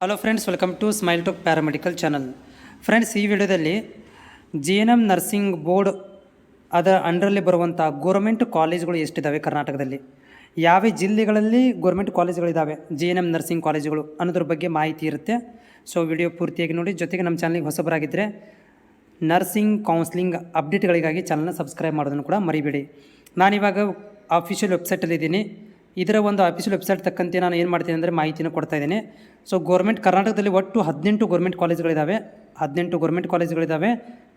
Hello friends, welcome to smile talk paramedical channel. Friends, ಈ ವಿಡಿಯೋದಲ್ಲಿ JNM nursing board ಅದರ ಅಂಡರಲ್ಲಿ ಬರುವಂಥ ಗೋರ್ಮೆಂಟ್ ಕಾಲೇಜುಗಳು ಎಷ್ಟಿದ್ದಾವೆ ಕರ್ನಾಟಕದಲ್ಲಿ, ಯಾವ ಜಿಲ್ಲೆಗಳಲ್ಲಿ ಗೋರ್ಮೆಂಟ್ ಕಾಲೇಜುಗಳಿದ್ದಾವೆ, JNM ನರ್ಸಿಂಗ್ ಕಾಲೇಜುಗಳು ಅನ್ನೋದ್ರ ಬಗ್ಗೆ ಮಾಹಿತಿ ಇರುತ್ತೆ. ಸೊ ವಿಡಿಯೋ ಪೂರ್ತಿಯಾಗಿ ನೋಡಿ. ಜೊತೆಗೆ ನಮ್ಮ ಚಾನಲ್ಗೆ ಹೊಸಬರಾಗಿದ್ದರೆ ನರ್ಸಿಂಗ್ ಕೌನ್ಸ್ಲಿಂಗ್ ಅಪ್ಡೇಟ್ಗಳಿಗಾಗಿ ಚಾನಲ್ನ ಸಬ್ಸ್ಕ್ರೈಬ್ ಮಾಡೋದನ್ನು ಕೂಡ ಮರಿಬೇಡಿ. ನಾನಿವಾಗ ಅಫಿಷಿಯಲ್ ವೆಬ್ಸೈಟಲ್ಲಿದ್ದೀನಿ. ಇದರ ಒಂದು ಅಫಿಷಿಯಲ್ ವೆಬ್ಸೈಟ್ ತಕ್ಕಂತೆ ನಾನು ಏನು ಮಾಡ್ತೀನಿ ಅಂದರೆ ಮಾಹಿತಿನ ಕೊಡ್ತಾ ಇದ್ದೀನಿ. ಸೊ ಕರ್ನಾಟಕದಲ್ಲಿ ಒಟ್ಟು 18 ಗೋರ್ಮೆಂಟ್ ಕಾಲೇಜುಗಳಿದ್ದಾವೆ. 18 ಗೋರ್ಮೆಂಟ್ ಕಾಲೇಜುಗಳಿದ್ದಾವೆ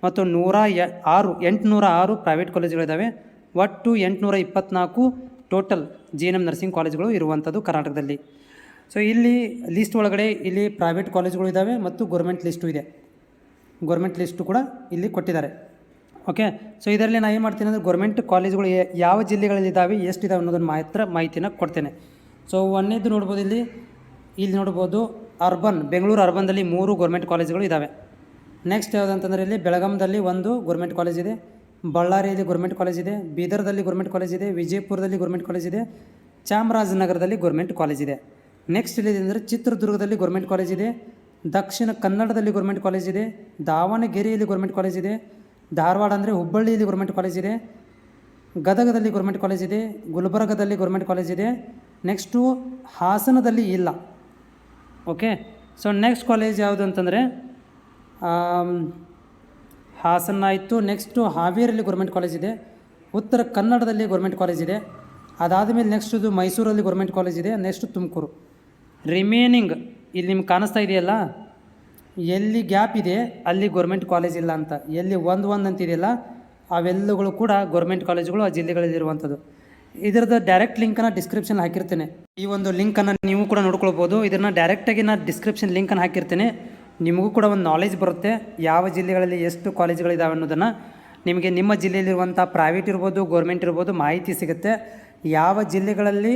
ಮತ್ತು 806 ಪ್ರೈವೇಟ್ ಕಾಲೇಜುಗಳಿದ್ದಾವೆ. ಒಟ್ಟು 824 ಟೋಟಲ್ JNM ನರ್ಸಿಂಗ್ ಕಾಲೇಜುಗಳು ಇರುವಂಥದ್ದು ಕರ್ನಾಟಕದಲ್ಲಿ. ಸೊ ಇಲ್ಲಿ ಲಿಸ್ಟ್ ಒಳಗಡೆ ಇಲ್ಲಿ ಪ್ರೈವೇಟ್ ಕಾಲೇಜುಗಳು ಇದ್ದಾವೆ ಮತ್ತು ಗೋರ್ಮೆಂಟ್ ಲಿಸ್ಟು ಇದೆ. ಗೋರ್ಮೆಂಟ್ ಲಿಸ್ಟು ಕೂಡ ಇಲ್ಲಿ ಕೊಟ್ಟಿದ್ದಾರೆ. ಓಕೆ, ಸೊ ಇದರಲ್ಲಿ ನಾನು ಏನು ಮಾಡ್ತೀನಿ ಅಂದರೆ ಗೋರ್ಮೆಂಟ್ ಕಾಲೇಜುಗಳು ಯಾವ ಜಿಲ್ಲೆಗಳಲ್ಲಿದ್ದಾವೆ, ಎಷ್ಟಿದ್ದಾವೆ ಅನ್ನೋದನ್ನು ಮಾಹಿತಿನ ಕೊಡ್ತೇನೆ. ಸೊ ಒಂದನೇದು ನೋಡ್ಬೋದು, ಇಲ್ಲಿ ನೋಡ್ಬೋದು ಬೆಂಗಳೂರು ಅರ್ಬನ್ದಲ್ಲಿ 3 ಗೋರ್ಮೆಂಟ್ ಕಾಲೇಜುಗಳು ಇದ್ದಾವೆ. ನೆಕ್ಸ್ಟ್ ಯಾವುದಂತಂದರೆ ಇಲ್ಲಿ ಬೆಳಗಾಂದಲ್ಲಿ 1 ಗೋರ್ಮೆಂಟ್ ಕಾಲೇಜ್ ಇದೆ, ಬಳ್ಳಾರಿಯಲ್ಲಿ ಗೋರ್ಮೆಂಟ್ ಕಾಲೇಜ್ ಇದೆ, ಬೀದರ್ದಲ್ಲಿ ಗೋರ್ಮೆಂಟ್ ಕಾಲೇಜ್ ಇದೆ, ವಿಜಯಪುರದಲ್ಲಿ ಗೋರ್ಮೆಂಟ್ ಕಾಲೇಜ್ ಇದೆ, ಚಾಮರಾಜನಗರದಲ್ಲಿ ಗೋರ್ಮೆಂಟ್ ಕಾಲೇಜ್ ಇದೆ. ನೆಕ್ಸ್ಟ್ ಇಲ್ಲಿ ಅಂದರೆ ಚಿತ್ರದುರ್ಗದಲ್ಲಿ ಗೋರ್ಮೆಂಟ್ ಕಾಲೇಜ್ ಇದೆ, ದಕ್ಷಿಣ ಕನ್ನಡದಲ್ಲಿ ಗೋರ್ಮೆಂಟ್ ಕಾಲೇಜ್ ಇದೆ, ದಾವಣಗೆರೆಯಲ್ಲಿ ಗೋರ್ಮೆಂಟ್ ಕಾಲೇಜ್ ಇದೆ, ಧಾರವಾಡ ಅಂದರೆ ಹುಬ್ಬಳ್ಳಿಯಲ್ಲಿ ಗೋರ್ಮೆಂಟ್ ಕಾಲೇಜ್ ಇದೆ, ಗದಗದಲ್ಲಿ ಗೋರ್ಮೆಂಟ್ ಕಾಲೇಜ್ ಇದೆ, ಗುಲ್ಬರ್ಗದಲ್ಲಿ ಗೋರ್ಮೆಂಟ್ ಕಾಲೇಜ್ ಇದೆ. ನೆಕ್ಸ್ಟು ಹಾಸನದಲ್ಲಿ ಇಲ್ಲ. ಓಕೆ, ಸೊ ನೆಕ್ಸ್ಟ್ ಕಾಲೇಜ್ ಯಾವುದು ಅಂತಂದರೆ ಹಾಸನ ಆಯಿತು. ನೆಕ್ಸ್ಟು ಹಾವೇರಿಯಲ್ಲಿ ಗೋರ್ಮೆಂಟ್ ಕಾಲೇಜ್ ಇದೆ, ಉತ್ತರ ಕನ್ನಡದಲ್ಲಿ ಗೋರ್ಮೆಂಟ್ ಕಾಲೇಜ್ ಇದೆ. ಅದಾದಮೇಲೆ ನೆಕ್ಸ್ಟು ಮೈಸೂರಲ್ಲಿ ಗೋರ್ಮೆಂಟ್ ಕಾಲೇಜ್ ಇದೆ. ನೆಕ್ಸ್ಟ್ ತುಮಕೂರು. ರಿಮೇನಿಂಗ್ ಇಲ್ಲಿ ನಿಮ್ಗೆ ಕಾಣಿಸ್ತಾ ಇದೆಯಲ್ಲ, ಎಲ್ಲಿ ಗ್ಯಾಪ್ ಇದೆ ಅಲ್ಲಿ ಗೋರ್ಮೆಂಟ್ ಕಾಲೇಜ್ ಇಲ್ಲ ಅಂತ, ಎಲ್ಲಿ ಒಂದು ಅಂತಿದೆಯಲ್ಲ ಅವೆಲ್ಲಗಳು ಕೂಡ ಗೋರ್ಮೆಂಟ್ ಕಾಲೇಜುಗಳು ಆ ಜಿಲ್ಲೆಗಳಲ್ಲಿರುವಂಥದ್ದು. ಇದರದ್ದು ಡೈರೆಕ್ಟ್ ಲಿಂಕನ್ನು ಡಿಸ್ಕ್ರಿಪ್ಷನ್ ಹಾಕಿರ್ತೇನೆ. ಈ ಒಂದು ಲಿಂಕನ್ನು ನೀವು ಕೂಡ ನೋಡ್ಕೊಳ್ಬೋದು. ಇದನ್ನು ಡೈರೆಕ್ಟಾಗಿ ನಾನು ಡಿಸ್ಕ್ರಿಪ್ಷನ್ ಲಿಂಕನ್ನು ಹಾಕಿರ್ತೇನೆ. ನಿಮಗೂ ಕೂಡ ಒಂದು ನಾಲೆಜ್ ಬರುತ್ತೆ, ಯಾವ ಜಿಲ್ಲೆಗಳಲ್ಲಿ ಎಷ್ಟು ಕಾಲೇಜುಗಳಿದ್ದಾವೆ ಅನ್ನೋದನ್ನು. ನಿಮಗೆ ನಿಮ್ಮ ಜಿಲ್ಲೆಯಲ್ಲಿರುವಂಥ ಪ್ರೈವೇಟ್ ಇರ್ಬೋದು, ಗೋರ್ಮೆಂಟ್ ಇರ್ಬೋದು, ಮಾಹಿತಿ ಸಿಗುತ್ತೆ. ಯಾವ ಜಿಲ್ಲೆಗಳಲ್ಲಿ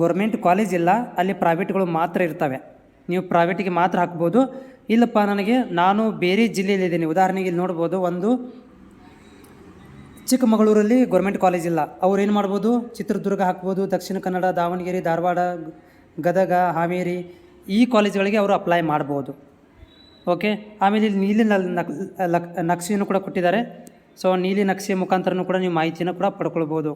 ಗೋರ್ಮೆಂಟ್ ಕಾಲೇಜ್ ಇಲ್ಲ ಅಲ್ಲಿ ಪ್ರೈವೇಟ್ಗಳು ಮಾತ್ರ ಇರ್ತವೆ, ನೀವು ಪ್ರೈವೇಟಿಗೆ ಮಾತ್ರ ಹಾಕ್ಬೋದು. ಇಲ್ಲಪ್ಪ ನಾನು ಬೇರೆ ಜಿಲ್ಲೆಯಲ್ಲಿದ್ದೀನಿ, ಉದಾಹರಣೆಗೆ ಇಲ್ಲಿ ನೋಡ್ಬೋದು, ಒಂದು ಚಿಕ್ಕಮಗಳೂರಲ್ಲಿ ಗೋರ್ಮೆಂಟ್ ಕಾಲೇಜ್ ಇಲ್ಲ, ಅವ್ರು ಏನು ಮಾಡ್ಬೋದು, ಚಿತ್ರದುರ್ಗ ಹಾಕ್ಬೋದು, ದಕ್ಷಿಣ ಕನ್ನಡ, ದಾವಣಗೆರೆ, ಧಾರವಾಡ, ಗದಗ, ಹಾವೇರಿ ಈ ಕಾಲೇಜುಗಳಿಗೆ ಅವರು ಅಪ್ಲೈ ಮಾಡ್ಬೋದು. ಓಕೆ, ಆಮೇಲೆ ಇಲ್ಲಿ ನೀಲಿ ನಕ್ಷೆಯನ್ನು ಕೂಡ ಕೊಟ್ಟಿದ್ದಾರೆ. ಸೊ ನೀಲಿ ನಕ್ಷೆ ಮುಖಾಂತರನೂ ಕೂಡ ನೀವು ಮಾಹಿತಿಯನ್ನು ಕೂಡ ಪಡ್ಕೊಳ್ಬೋದು.